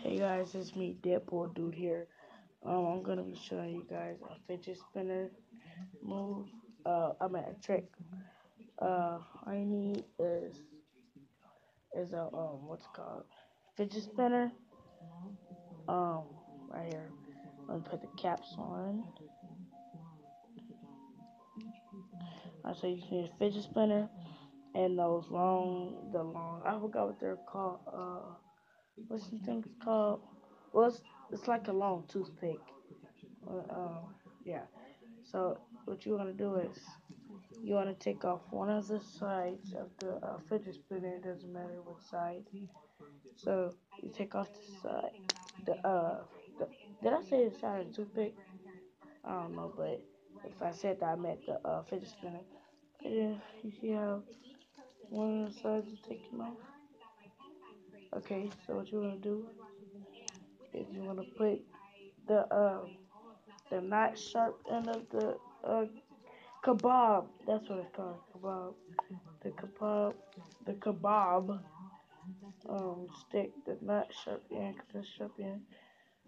Hey guys, it's me, deadpooldude here. I'm gonna be showing you guys a fidget spinner move. I'm at a trick. All you need is a what's it called, fidget spinner. Um, right here. I'm gonna put the caps on. So you need a fidget spinner and those I forgot what they're called. What's the thing called? Well, it's like a long toothpick. Yeah. So what you want to do is you want to take off one of the sides of the fidget spinner. It doesn't matter what side. So you take off the side. The, did I say the side of the toothpick? I don't know, but if I said that, I meant the fidget spinner. And then you see how one of the sides is taken off. Okay, so what you want to do is you want to put the not sharp end of the kebab. That's what it's called, kebab. The kebab, the kebab stick, the not sharp end, the sharp end,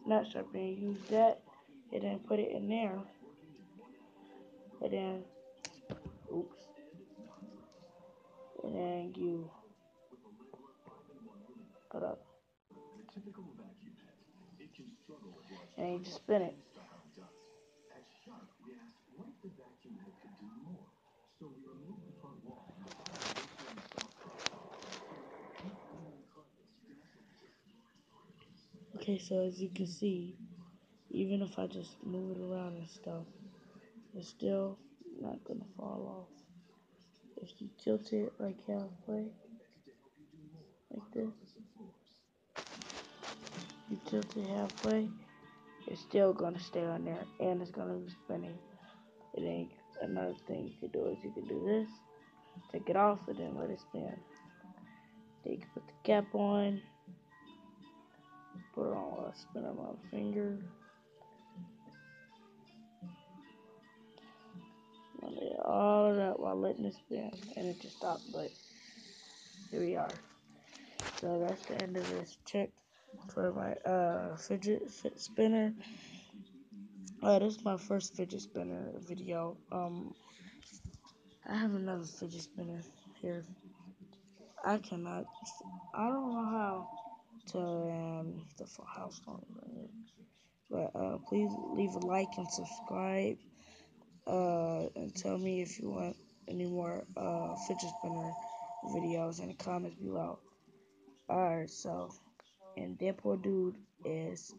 not sharp end. Use that, and then put it in there, and then oops, and then you put up, and you just spin it. Okay, so as you can see, even if I just move it around and stuff, it's still not gonna fall off. If you tilt it like halfway, like this, you tilt it halfway, it's still gonna stay on there, and it's gonna be spinning. And then another thing you can do is you can do this, take it off, and then let it spin. Then you can put the cap on, put it on while I spin on my finger. All of that while letting it spin, and it just stopped. But here we are. So that's the end of this trick for my fidget spinner. This is my first fidget spinner video. I have another fidget spinner here. I cannot. I don't know how to the house phone. But please leave a like and subscribe. And tell me if you want any more fidget spinner videos in the comments below. Alright, so and Deadpool Dude is